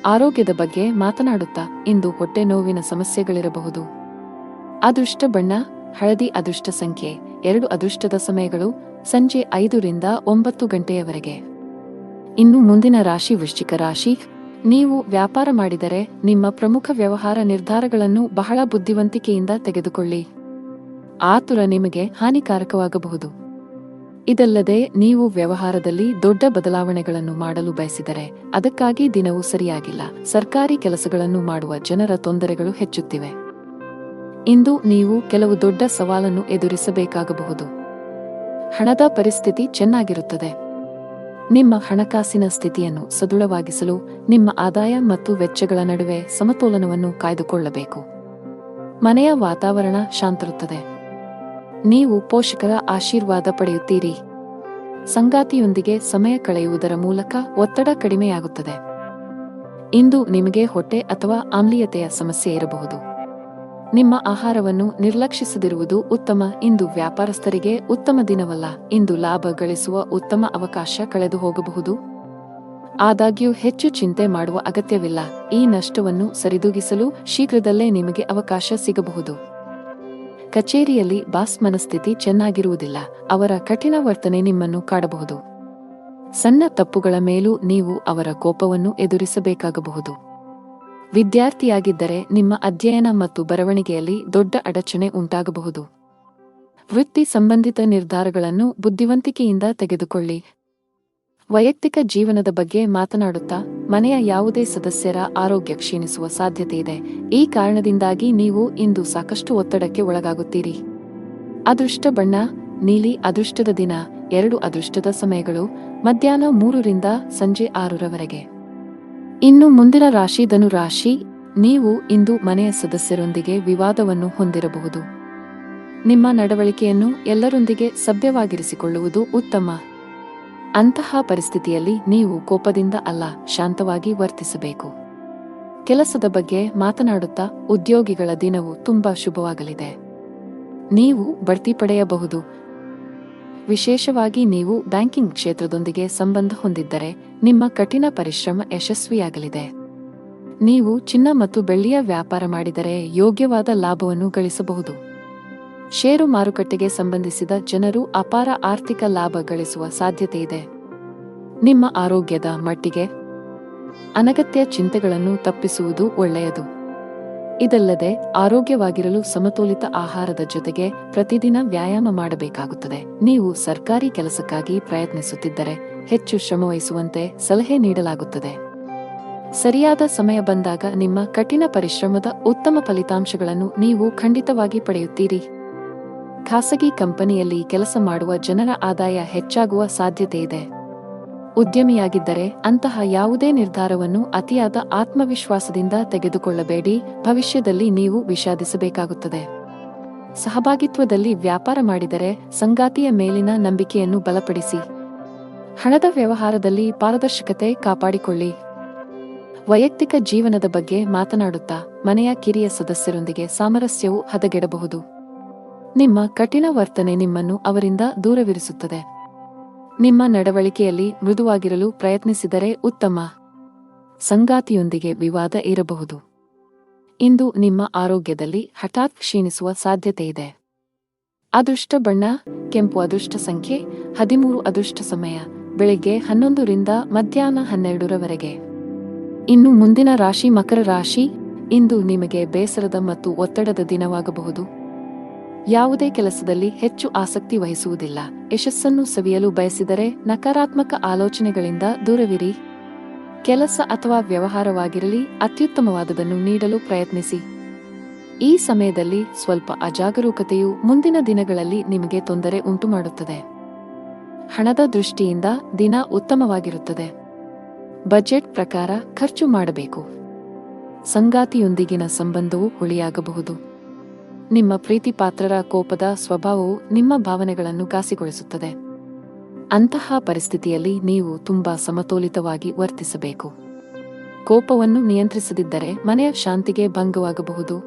ಆರೋಗ್ಯದ ಬಗ್ಗೆ ಮಾತನಾಡುತ್ತಾ ಇಂದು ಹೊಟ್ಟೆ ನೋವಿನ ಸಮಸ್ಯೆಗಳಿರಬಹುದು. ಅದೃಷ್ಟ ಬಣ್ಣ ಹಳದಿ. ಅದೃಷ್ಟ ಸಂಖ್ಯೆ 2. ಅದೃಷ್ಟದ ಸಮಯಗಳು ಸಂಜೆ 5 ರಿಂದ 9 ಗಂಟೆಯವರೆಗೆ. ಇನ್ನು ಮುಂದಿನ ರಾಶಿ ವೃಶ್ಚಿಕ ರಾಶಿ. ನೀವು ವ್ಯಾಪಾರ ಮಾಡಿದರೆ ನಿಮ್ಮ ಪ್ರಮುಖ ವ್ಯವಹಾರ ನಿರ್ಧಾರಗಳನ್ನು ಬಹಳ ಬುದ್ಧಿವಂತಿಕೆಯಿಂದ ತೆಗೆದುಕೊಳ್ಳಿ. ಆತುರ ನಿಮಗೆ ಹಾನಿಕಾರಕವಾಗಬಹುದು. ಇದಲ್ಲದೆ ನೀವು ವ್ಯವಹಾರದಲ್ಲಿ ದೊಡ್ಡ ಬದಲಾವಣೆಗಳನ್ನು ಮಾಡಲು ಬಯಸಿದರೆ ಅದಕ್ಕಾಗಿ ದಿನವೂ ಸರಿಯಾಗಿಲ್ಲ. ಸರ್ಕಾರಿ ಕೆಲಸಗಳನ್ನು ಮಾಡುವ ಜನರ ತೊಂದರೆಗಳು ಹೆಚ್ಚುತ್ತಿವೆ. ಇಂದು ನೀವು ಕೆಲವು ದೊಡ್ಡ ಸವಾಲನ್ನು ಎದುರಿಸಬೇಕಾಗಬಹುದು. ಹಣದ ಪರಿಸ್ಥಿತಿ ಚೆನ್ನಾಗಿರುತ್ತದೆ. ನಿಮ್ಮ ಹಣಕಾಸಿನ ಸ್ಥಿತಿಯನ್ನು ಸದೃಢವಾಗಿಸಲು ನಿಮ್ಮ ಆದಾಯ ಮತ್ತು ವೆಚ್ಚಗಳ ನಡುವೆ ಸಮತೋಲನವನ್ನು ಕಾಯ್ದುಕೊಳ್ಳಬೇಕು. ಮನೆಯ ವಾತಾವರಣ ಶಾಂತಿರುತ್ತದೆ. ನೀವು ಪೋಷಕರ ಆಶೀರ್ವಾದ ಪಡೆಯುತ್ತೀರಿ. ಸಂಗಾತಿಯೊಂದಿಗೆ ಸಮಯ ಕಳೆಯುವುದರ ಮೂಲಕ ಒತ್ತಡ ಕಡಿಮೆಯಾಗುತ್ತದೆ. ಇಂದು ನಿಮಗೆ ಹೊಟ್ಟೆ ಅಥವಾ ಆಮ್ಲೀಯತೆಯ ಸಮಸ್ಯೆ ಇರಬಹುದು. ನಿಮ್ಮ ಆಹಾರವನ್ನು ನಿರ್ಲಕ್ಷಿಸದಿರುವುದು ಉತ್ತಮ. ಇಂದು ವ್ಯಾಪಾರಸ್ಥರಿಗೆ ಉತ್ತಮ ದಿನವಲ್ಲ. ಇಂದು ಲಾಭ ಗಳಿಸುವ ಉತ್ತಮ ಅವಕಾಶ ಕಳೆದು ಹೋಗಬಹುದು. ಆದಾಗ್ಯೂ ಹೆಚ್ಚು ಚಿಂತೆ ಮಾಡುವ ಅಗತ್ಯವಿಲ್ಲ. ಈ ನಷ್ಟವನ್ನು ಸರಿದೂಗಿಸಲು ಶೀಘ್ರದಲ್ಲೇ ನಿಮಗೆ ಅವಕಾಶ ಸಿಗಬಹುದು. ಕಚೇರಿಯಲ್ಲಿ ಬಾಸ್ ಮನಸ್ಥಿತಿ ಚೆನ್ನಾಗಿರುವುದಿಲ್ಲ. ಅವರ ಕಠಿಣ ವರ್ತನೆ ನಿಮ್ಮನ್ನು ಕಾಡಬಹುದು. ಸಣ್ಣ ತಪ್ಪುಗಳ ಮೇಲೂ ನೀವು ಅವರ ಕೋಪವನ್ನು ಎದುರಿಸಬೇಕಾಗಬಹುದು. ವಿದ್ಯಾರ್ಥಿಯಾಗಿದ್ದರೆ ನಿಮ್ಮ ಅಧ್ಯಯನ ಮತ್ತು ಬರವಣಿಗೆಯಲ್ಲಿ ದೊಡ್ಡ ಅಡಚಣೆ ಉಂಟಾಗಬಹುದು. ವೃತ್ತಿ ಸಂಬಂಧಿತ ನಿರ್ಧಾರಗಳನ್ನು ಬುದ್ಧಿವಂತಿಕೆಯಿಂದ ತೆಗೆದುಕೊಳ್ಳಿ. ವೈಯಕ್ತಿಕ ಜೀವನದ ಬಗ್ಗೆ ಮಾತನಾಡುತ್ತಾ ಮನೆಯ ಯಾವುದೇ ಸದಸ್ಯರ ಆರೋಗ್ಯ ಕ್ಷೀಣಿಸುವ ಸಾಧ್ಯತೆಯಿದೆ. ಈ ಕಾರಣದಿಂದಾಗಿ ನೀವು ಇಂದು ಸಾಕಷ್ಟು ಒತ್ತಡಕ್ಕೆ ಒಳಗಾಗುತ್ತೀರಿ. ಅದೃಷ್ಟ ಬಣ್ಣ ನೀಲಿ. ಅದೃಷ್ಟದ ದಿನ 2 ಅದೃಷ್ಟದ ಸಮಯಗಳು ಮಧ್ಯಾಹ್ನ 3 ರಿಂದ ಸಂಜೆ 6 ರವರೆಗೆ. ಇನ್ನು ಮುಂದಿನ ರಾಶಿ ಧನು ರಾಶಿ. ನೀವು ಇಂದು ಮನೆಯ ಸದಸ್ಯರೊಂದಿಗೆ ವಿವಾದವನ್ನು ಹೊಂದಿರಬಹುದು. ನಿಮ್ಮ ನಡವಳಿಕೆಯನ್ನು ಎಲ್ಲರೊಂದಿಗೆ ಸಭ್ಯವಾಗಿರಿಸಿಕೊಳ್ಳುವುದು ಉತ್ತಮ. ಅಂತಹ ಪರಿಸ್ಥಿತಿಯಲ್ಲಿ ನೀವು ಕೋಪದಿಂದ ಅಲ್ಲ, ಶಾಂತವಾಗಿ ವರ್ತಿಸಬೇಕು. ಕೆಲಸದ ಬಗ್ಗೆ ಮಾತನಾಡುತ್ತಾ ಉದ್ಯೋಗಿಗಳ ದಿನವು ತುಂಬಾ ಶುಭವಾಗಲಿದೆ. ನೀವು ಬಡ್ತಿ ಪಡೆಯಬಹುದು. ವಿಶೇಷವಾಗಿ ನೀವು ಬ್ಯಾಂಕಿಂಗ್ ಕ್ಷೇತ್ರದೊಂದಿಗೆ ಸಂಬಂಧ ಹೊಂದಿದ್ದರೆ ನಿಮ್ಮ ಕಠಿಣ ಪರಿಶ್ರಮ ಯಶಸ್ವಿಯಾಗಲಿದೆ. ನೀವು ಚಿನ್ನ ಮತ್ತು ಬೆಳ್ಳಿಯ ವ್ಯಾಪಾರ ಮಾಡಿದರೆ ಯೋಗ್ಯವಾದ ಲಾಭವನ್ನು ಗಳಿಸಬಹುದು. ಷೇರು ಮಾರುಕಟ್ಟೆಗೆ ಸಂಬಂಧಿಸಿದ ಜನರು ಅಪಾರ ಆರ್ಥಿಕ ಲಾಭ ಗಳಿಸುವ ಸಾಧ್ಯತೆಯಿದೆ. ನಿಮ್ಮ ಆರೋಗ್ಯದ ಮಟ್ಟಿಗೆ ಅನಗತ್ಯ ಚಿಂತೆಗಳನ್ನು ತಪ್ಪಿಸುವುದು ಒಳ್ಳೆಯದು. ಇದಲ್ಲದೆ ಆರೋಗ್ಯವಾಗಿರಲು ಸಮತೋಲಿತ ಆಹಾರದ ಜೊತೆಗೆ ಪ್ರತಿದಿನ ವ್ಯಾಯಾಮ ಮಾಡಬೇಕಾಗುತ್ತದೆ. ನೀವು ಸರ್ಕಾರಿ ಕೆಲಸಕ್ಕಾಗಿ ಪ್ರಯತ್ನಿಸುತ್ತಿದ್ದರೆ ಹೆಚ್ಚು ಶ್ರಮವಹಿಸುವಂತೆ ಸಲಹೆ ನೀಡಲಾಗುತ್ತದೆ. ಸರಿಯಾದ ಸಮಯ ಬಂದಾಗ ನಿಮ್ಮ ಕಠಿಣ ಪರಿಶ್ರಮದ ಉತ್ತಮ ಫಲಿತಾಂಶಗಳನ್ನು ನೀವು ಖಂಡಿತವಾಗಿ ಪಡೆಯುತ್ತೀರಿ. ಖಾಸಗಿ ಕಂಪನಿಯಲ್ಲಿ ಕೆಲಸ ಮಾಡುವ ಜನರ ಆದಾಯ ಹೆಚ್ಚಾಗುವ ಸಾಧ್ಯತೆಯಿದೆ. ಉದ್ಯಮಿಯಾಗಿದ್ದರೆ ಅಂತಹ ಯಾವುದೇ ನಿರ್ಧಾರವನ್ನು ಅತಿಯಾದ ಆತ್ಮವಿಶ್ವಾಸದಿಂದ ತೆಗೆದುಕೊಳ್ಳಬೇಡಿ. ಭವಿಷ್ಯದಲ್ಲಿ ನೀವು ವಿಷಾದಿಸಬೇಕಾಗುತ್ತದೆ. ಸಹಭಾಗಿತ್ವದಲ್ಲಿ ವ್ಯಾಪಾರ ಮಾಡಿದರೆ ಸಂಗಾತಿಯ ಮೇಲಿನ ನಂಬಿಕೆಯನ್ನು ಬಲಪಡಿಸಿ. ಹಣದ ವ್ಯವಹಾರದಲ್ಲಿ ಪಾರದರ್ಶಕತೆ ಕಾಪಾಡಿಕೊಳ್ಳಿ. ವೈಯಕ್ತಿಕ ಜೀವನದ ಬಗ್ಗೆ ಮಾತನಾಡುತ್ತಾ ಮನೆಯ ಕಿರಿಯ ಸದಸ್ಯರೊಂದಿಗೆ ಸಾಮರಸ್ಯವು ಹದಗೆಡಬಹುದು. ನಿಮ್ಮ ಕಠಿಣ ವರ್ತನೆ ನಿಮ್ಮನ್ನು ಅವರಿಂದ ದೂರವಿರಿಸುತ್ತದೆ. ನಿಮ್ಮ ನಡವಳಿಕೆಯಲ್ಲಿ ಮೃದುವಾಗಿರಲು ಪ್ರಯತ್ನಿಸಿದರೆ ಉತ್ತಮ. ಸಂಗಾತಿಯೊಂದಿಗೆ ವಿವಾದ ಇರಬಹುದು. ಇಂದು ನಿಮ್ಮ ಆರೋಗ್ಯದಲ್ಲಿ ಹಠಾತ್ ಕ್ಷೀಣಿಸುವ ಸಾಧ್ಯತೆಯಿದೆ. ಅದೃಷ್ಟ ಬಣ್ಣ ಕೆಂಪು. ಅದೃಷ್ಟ ಸಂಖ್ಯೆ 13. ಅದೃಷ್ಟ ಸಮಯ ಬೆಳಿಗ್ಗೆ 11 ರಿಂದ ಮಧ್ಯಾಹ್ನ 12 ರವರೆಗೆ. ಇನ್ನು ಮುಂದಿನ ರಾಶಿ ಮಕರ ರಾಶಿ. ಇಂದು ನಿಮಗೆ ಬೇಸರದ ಮತ್ತು ಒತ್ತಡದ ದಿನವಾಗಬಹುದು. ಯಾವುದೇ ಕೆಲಸದಲ್ಲಿ ಹೆಚ್ಚು ಆಸಕ್ತಿ ವಹಿಸುವುದಿಲ್ಲ. ಯಶಸ್ಸನ್ನು ಸವಿಯಲು ಬಯಸಿದರೆ ನಕಾರಾತ್ಮಕ ಆಲೋಚನೆಗಳಿಂದ ದೂರವಿರಿ. ಕೆಲಸ ಅಥವಾ ವ್ಯವಹಾರವಾಗಿರಲಿ ಅತ್ಯುತ್ತಮವಾದದನ್ನು ನೀಡಲು ಪ್ರಯತ್ನಿಸಿ. ಈ ಸಮಯದಲ್ಲಿ ಸ್ವಲ್ಪ ಅಜಾಗರೂಕತೆಯು ಮುಂದಿನ ದಿನಗಳಲ್ಲಿ ನಿಮಗೆ ತೊಂದರೆ ಉಂಟುಮಾಡುತ್ತದೆ. ಹಣದ ದೃಷ್ಟಿಯಿಂದ ದಿನ ಉತ್ತಮವಾಗಿರುತ್ತದೆ. ಬಜೆಟ್ ಪ್ರಕಾರ ಖರ್ಚು ಮಾಡಬೇಕು. ಸಂಗಾತಿಯೊಂದಿಗಿನ ಸಂಬಂಧವು ಹುಳಿಯಾಗಬಹುದು. ನಿಮ್ಮ ಪ್ರೀತಿಪಾತ್ರರ ಕೋಪದ ಸ್ವಭಾವವು ನಿಮ್ಮ ಭಾವನೆಗಳನ್ನು ಘಾಸಿಗೊಳಿಸುತ್ತದೆ. ಅಂತಹ ಪರಿಸ್ಥಿತಿಯಲ್ಲಿ ನೀವು ತುಂಬಾ ಸಮತೋಲಿತವಾಗಿ ವರ್ತಿಸಬೇಕು. ಕೋಪವನ್ನು ನಿಯಂತ್ರಿಸದಿದ್ದರೆ ಮನೆಯ ಶಾಂತಿಗೆ ಭಂಗವಾಗಬಹುದು.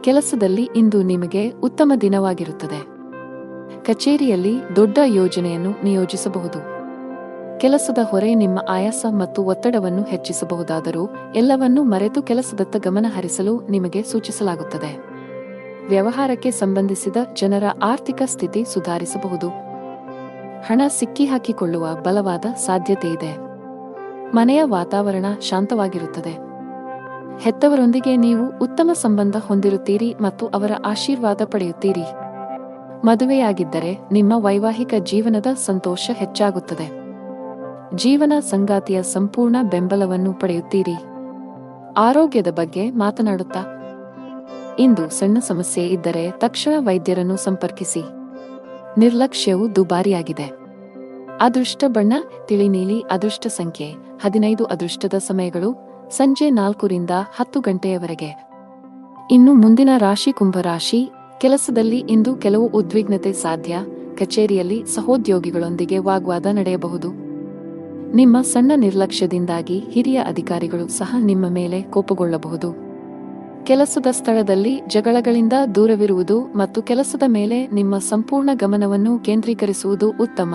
ಕೆಲಸದಲ್ಲಿ ಇಂದು ನಿಮಗೆ ಉತ್ತಮ ದಿನವಾಗಿರುತ್ತದೆ. ಕಚೇರಿಯಲ್ಲಿ ದೊಡ್ಡ ಯೋಜನೆಯನ್ನು ನಿಯೋಜಿಸಬಹುದು. ಕೆಲಸದ ಹೊರೆ ನಿಮ್ಮ ಆಯಾಸ ಮತ್ತು ಒತ್ತಡವನ್ನು ಹೆಚ್ಚಿಸಬಹುದಾದರೂ ಎಲ್ಲವನ್ನೂ ಮರೆತು ಕೆಲಸದತ್ತ ಗಮನ ಹರಿಸಲು ನಿಮಗೆ ಸೂಚಿಸಲಾಗುತ್ತದೆ. ವ್ಯವಹಾರಕ್ಕೆ ಸಂಬಂಧಿಸಿದ ಜನರ ಆರ್ಥಿಕ ಸ್ಥಿತಿ ಸುಧಾರಿಸಬಹುದು. ಹಣ ಸಿಕ್ಕಿಹಾಕಿಕೊಳ್ಳುವ ಬಲವಾದ ಸಾಧ್ಯತೆಯಿದೆ. ಮನೆಯ ವಾತಾವರಣ ಶಾಂತವಾಗಿರುತ್ತದೆ. ಹೆತ್ತವರೊಂದಿಗೆ ನೀವು ಉತ್ತಮ ಸಂಬಂಧ ಹೊಂದಿರುತ್ತೀರಿ ಮತ್ತು ಅವರ ಆಶೀರ್ವಾದ ಪಡೆಯುತ್ತೀರಿ. ಮದುವೆಯಾಗಿದ್ದರೆ ನಿಮ್ಮ ವೈವಾಹಿಕ ಜೀವನದ ಸಂತೋಷ ಹೆಚ್ಚಾಗುತ್ತದೆ. ಜೀವನ ಸಂಗಾತಿಯ ಸಂಪೂರ್ಣ ಬೆಂಬಲವನ್ನು ಪಡೆಯುತ್ತೀರಿ. ಆರೋಗ್ಯದ ಬಗ್ಗೆ ಮಾತನಾಡುತ್ತಾ ಇಂದು ಸಣ್ಣ ಸಮಸ್ಯೆ ಇದ್ದರೆ ತಕ್ಷಣ ವೈದ್ಯರನ್ನು ಸಂಪರ್ಕಿಸಿ. ನಿರ್ಲಕ್ಷ್ಯವು ದುಬಾರಿಯಾಗಿದೆ. ಅದೃಷ್ಟ ಬಣ್ಣ ತಿಳಿ ನೀಲಿ. ಅದೃಷ್ಟ ಸಂಖ್ಯೆ 15. ಅದೃಷ್ಟದ ಸಮಯಗಳು ಸಂಜೆ 4 ರಿಂದ 10 ಗಂಟೆಯವರೆಗೆ. ಇನ್ನು ಮುಂದಿನ ರಾಶಿ ಕುಂಭರಾಶಿ. ಕೆಲಸದಲ್ಲಿ ಇಂದು ಕೆಲವು ಉದ್ವಿಗ್ನತೆ ಸಾಧ್ಯ. ಕಚೇರಿಯಲ್ಲಿ ಸಹೋದ್ಯೋಗಿಗಳೊಂದಿಗೆ ವಾಗ್ವಾದ ನಡೆಯಬಹುದು. ನಿಮ್ಮ ಸಣ್ಣ ನಿರ್ಲಕ್ಷ್ಯದಿಂದಾಗಿ ಹಿರಿಯ ಅಧಿಕಾರಿಗಳು ಸಹ ನಿಮ್ಮ ಮೇಲೆ ಕೋಪಗೊಳ್ಳಬಹುದು. ಕೆಲಸದ ಸ್ಥಳದಲ್ಲಿ ಜಗಳಗಳಿಂದ ದೂರವಿರುವುದು ಮತ್ತು ಕೆಲಸದ ಮೇಲೆ ನಿಮ್ಮ ಸಂಪೂರ್ಣ ಗಮನವನ್ನು ಕೇಂದ್ರೀಕರಿಸುವುದು ಉತ್ತಮ.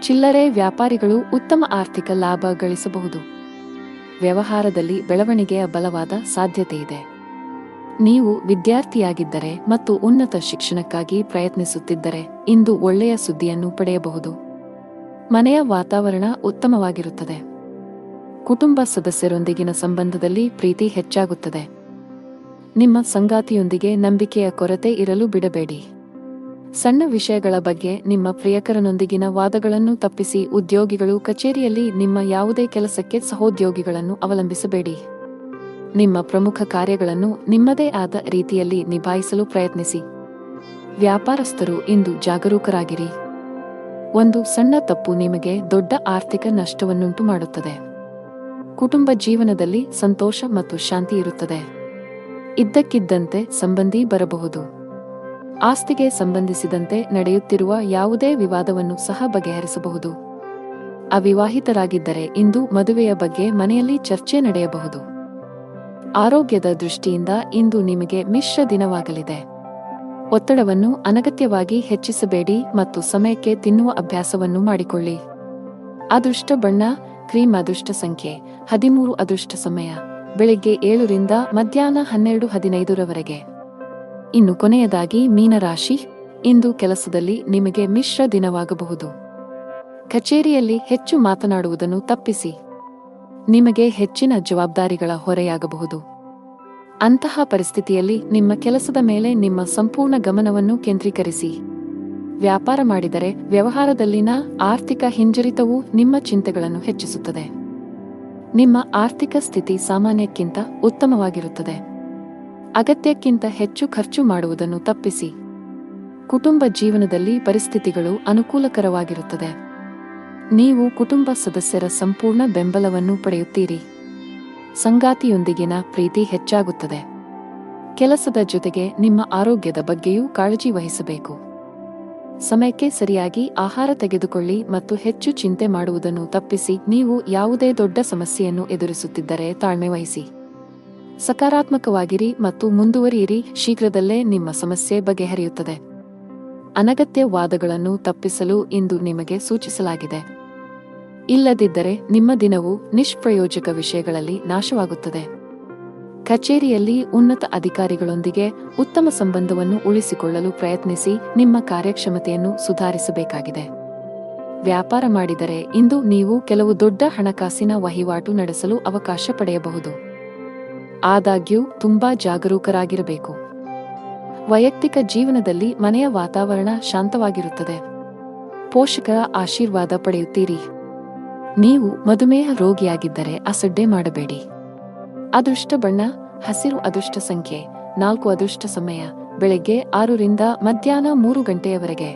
ಚಿಲ್ಲರೆ ವ್ಯಾಪಾರಿಗಳು ಉತ್ತಮ ಆರ್ಥಿಕ ಲಾಭ ಗಳಿಸಬಹುದು. ವ್ಯವಹಾರದಲ್ಲಿ ಬೆಳವಣಿಗೆಯ ಬಲವಾದ ಸಾಧ್ಯತೆಯಿದೆ. ನೀವು ವಿದ್ಯಾರ್ಥಿಯಾಗಿದ್ದರೆ ಮತ್ತು ಉನ್ನತ ಶಿಕ್ಷಣಕ್ಕಾಗಿ ಪ್ರಯತ್ನಿಸುತ್ತಿದ್ದರೆ ಇಂದು ಒಳ್ಳೆಯ ಸುದ್ದಿಯನ್ನು ಪಡೆಯಬಹುದು. ಮನೆಯ ವಾತಾವರಣ ಉತ್ತಮವಾಗಿರುತ್ತದೆ. ಕುಟುಂಬ ಸದಸ್ಯರೊಂದಿಗಿನ ಸಂಬಂಧದಲ್ಲಿ ಪ್ರೀತಿ ಹೆಚ್ಚಾಗುತ್ತದೆ. ನಿಮ್ಮ ಸಂಗಾತಿಯೊಂದಿಗೆ ನಂಬಿಕೆಯ ಕೊರತೆ ಇರಲು ಬಿಡಬೇಡಿ. ಸಣ್ಣ ವಿಷಯಗಳ ಬಗ್ಗೆ ನಿಮ್ಮ ಪ್ರಿಯಕರನೊಂದಿಗಿನ ವಾದಗಳನ್ನು ತಪ್ಪಿಸಿ. ಉದ್ಯೋಗಿಗಳು ಕಚೇರಿಯಲ್ಲಿ ನಿಮ್ಮ ಯಾವುದೇ ಕೆಲಸಕ್ಕೆ ಸಹೋದ್ಯೋಗಿಗಳನ್ನು ಅವಲಂಬಿಸಬೇಡಿ. ನಿಮ್ಮ ಪ್ರಮುಖ ಕಾರ್ಯಗಳನ್ನು ನಿಮ್ಮದೇ ಆದ ರೀತಿಯಲ್ಲಿ ನಿಭಾಯಿಸಲು ಪ್ರಯತ್ನಿಸಿ. ವ್ಯಾಪಾರಸ್ಥರು ಇಂದು ಜಾಗರೂಕರಾಗಿರಿ. ಒಂದು ಸಣ್ಣ ತಪ್ಪು ನಿಮಗೆ ದೊಡ್ಡ ಆರ್ಥಿಕ ನಷ್ಟವನ್ನುಂಟು ಮಾಡುತ್ತದೆ. ಕುಟುಂಬ ಜೀವನದಲ್ಲಿ ಸಂತೋಷ ಮತ್ತು ಶಾಂತಿ ಇರುತ್ತದೆ. ಇದ್ದಕ್ಕಿದ್ದಂತೆ ಸಂಬಂಧಿ ಬರಬಹುದು. ಆಸ್ತಿಗೆ ಸಂಬಂಧಿಸಿದಂತೆ ನಡೆಯುತ್ತಿರುವ ಯಾವುದೇ ವಿವಾದವನ್ನು ಸಹ ಬಗೆಹರಿಸಬಹುದು. ಅವಿವಾಹಿತರಾಗಿದ್ದರೆ ಇಂದು ಮದುವೆಯ ಬಗ್ಗೆ ಮನೆಯಲ್ಲಿ ಚರ್ಚೆ ನಡೆಯಬಹುದು. ಆರೋಗ್ಯದ ದೃಷ್ಟಿಯಿಂದ ಇಂದು ನಿಮಗೆ ಮಿಶ್ರ ದಿನವಾಗಲಿದೆ. ಒತ್ತಡವನ್ನು ಅನಗತ್ಯವಾಗಿ ಹೆಚ್ಚಿಸಬೇಡಿ ಮತ್ತು ಸಮಯಕ್ಕೆ ತಿನ್ನುವ ಅಭ್ಯಾಸವನ್ನು ಮಾಡಿಕೊಳ್ಳಿ. ಅದೃಷ್ಟ ಬಣ್ಣ ಕ್ರೀಮ್. ಅದೃಷ್ಟ ಸಂಖ್ಯೆ 13. ಅದೃಷ್ಟ ಸಮಯ ಬೆಳಿಗ್ಗೆ 7 ರಿಂದ ಮಧ್ಯಾಹ್ನ 12:15 ಇನ್ನು ಕೊನೆಯದಾಗಿ ಮೀನರಾಶಿ. ಇಂದು ಕೆಲಸದಲ್ಲಿ ನಿಮಗೆ ಮಿಶ್ರ ದಿನವಾಗಬಹುದು. ಕಚೇರಿಯಲ್ಲಿ ಹೆಚ್ಚು ಮಾತನಾಡುವುದನ್ನು ತಪ್ಪಿಸಿ. ನಿಮಗೆ ಹೆಚ್ಚಿನ ಜವಾಬ್ದಾರಿಗಳ ಹೊರೆಯಾಗಬಹುದು. ಅಂತಹ ಪರಿಸ್ಥಿತಿಯಲ್ಲಿ ನಿಮ್ಮ ಕೆಲಸದ ಮೇಲೆ ನಿಮ್ಮ ಸಂಪೂರ್ಣ ಗಮನವನ್ನು ಕೇಂದ್ರೀಕರಿಸಿ. ವ್ಯಾಪಾರ ಮಾಡಿದರೆ ವ್ಯವಹಾರದಲ್ಲಿನ ಆರ್ಥಿಕ ಹಿಂಜರಿತವು ನಿಮ್ಮ ಚಿಂತೆಗಳನ್ನು ಹೆಚ್ಚಿಸುತ್ತದೆ. ನಿಮ್ಮ ಆರ್ಥಿಕ ಸ್ಥಿತಿ ಸಾಮಾನ್ಯಕ್ಕಿಂತ ಉತ್ತಮವಾಗಿರುತ್ತದೆ. ಅಗತ್ಯಕ್ಕಿಂತ ಹೆಚ್ಚು ಖರ್ಚು ಮಾಡುವುದನ್ನು ತಪ್ಪಿಸಿ. ಕುಟುಂಬ ಜೀವನದಲ್ಲಿ ಪರಿಸ್ಥಿತಿಗಳು ಅನುಕೂಲಕರವಾಗಿರುತ್ತದೆ. ನೀವು ಕುಟುಂಬ ಸದಸ್ಯರ ಸಂಪೂರ್ಣ ಬೆಂಬಲವನ್ನು ಪಡೆಯುತ್ತೀರಿ. ಸಂಗಾತಿಯೊಂದಿಗಿನ ಪ್ರೀತಿ ಹೆಚ್ಚಾಗುತ್ತದೆ. ಕೆಲಸದ ಜೊತೆಗೆ ನಿಮ್ಮ ಆರೋಗ್ಯದ ಬಗ್ಗೆಯೂ ಕಾಳಜಿ ವಹಿಸಬೇಕು. ಸಮಯಕ್ಕೆ ಸರಿಯಾಗಿ ಆಹಾರ ತೆಗೆದುಕೊಳ್ಳಿ ಮತ್ತು ಹೆಚ್ಚು ಚಿಂತೆ ಮಾಡುವುದನ್ನು ತಪ್ಪಿಸಿ. ನೀವು ಯಾವುದೇ ದೊಡ್ಡ ಸಮಸ್ಯೆಯನ್ನು ಎದುರಿಸುತ್ತಿದ್ದರೆ ತಾಳ್ಮೆ ವಹಿಸಿ. ಸಕಾರಾತ್ಮಕವಾಗಿರಿ ಮತ್ತು ಮುಂದುವರಿಯಿರಿ. ಶೀಘ್ರದಲ್ಲೇ ನಿಮ್ಮ ಸಮಸ್ಯೆ ಬಗೆಹರಿಯುತ್ತದೆ. ಅನಗತ್ಯ ವಾದಗಳನ್ನು ತಪ್ಪಿಸಲು ಇಂದು ನಿಮಗೆ ಸೂಚಿಸಲಾಗಿದೆ. ಇಲ್ಲದಿದ್ದರೆ ನಿಮ್ಮ ದಿನವು ನಿಷ್ಪ್ರಯೋಜಕ ವಿಷಯಗಳಲ್ಲಿ ನಾಶವಾಗುತ್ತದೆ. ಕಚೇರಿಯಲ್ಲಿ ಉನ್ನತ ಅಧಿಕಾರಿಗಳೊಂದಿಗೆ ಉತ್ತಮ ಸಂಬಂಧವನ್ನು ಉಳಿಸಿಕೊಳ್ಳಲು ಪ್ರಯತ್ನಿಸಿ. ನಿಮ್ಮ ಕಾರ್ಯಕ್ಷಮತೆಯನ್ನು ಸುಧಾರಿಸಬೇಕಾಗಿದೆ. ವ್ಯಾಪಾರ ಮಾಡಿದರೆ ಇಂದು ನೀವು ಕೆಲವು ದೊಡ್ಡ ಹಣಕಾಸಿನ ವಹಿವಾಟು ನಡೆಸಲು ಅವಕಾಶ ಪಡೆಯಬಹುದು. ಆದಾಗ್ಯೂ ತುಂಬಾ ಜಾಗರೂಕರಾಗಿರಬೇಕು. ವೈಯಕ್ತಿಕ ಜೀವನದಲ್ಲಿ ಮನೆಯ ವಾತಾವರಣ ಶಾಂತವಾಗಿರುತ್ತದೆ. ಪೋಷಕರ ಆಶೀರ್ವಾದ ಪಡೆಯುತ್ತೀರಿ. ನೀವು ಮಧುಮೇಹ ರೋಗಿಯಾಗಿದ್ದರೆ ಅಸಡ್ಡೆ ಮಾಡಬೇಡಿ. ಅದೃಷ್ಟ ಬಣ್ಣ ಹಸಿರು. ಅದೃಷ್ಟ ಸಂಖ್ಯೆ 4. ಅದೃಷ್ಟ ಸಮಯ ಬೆಳಗ್ಗೆ 6 ರಿಂದ ಮಧ್ಯಾಹ್ನ 3 ಗಂಟೆಯವರೆಗೆ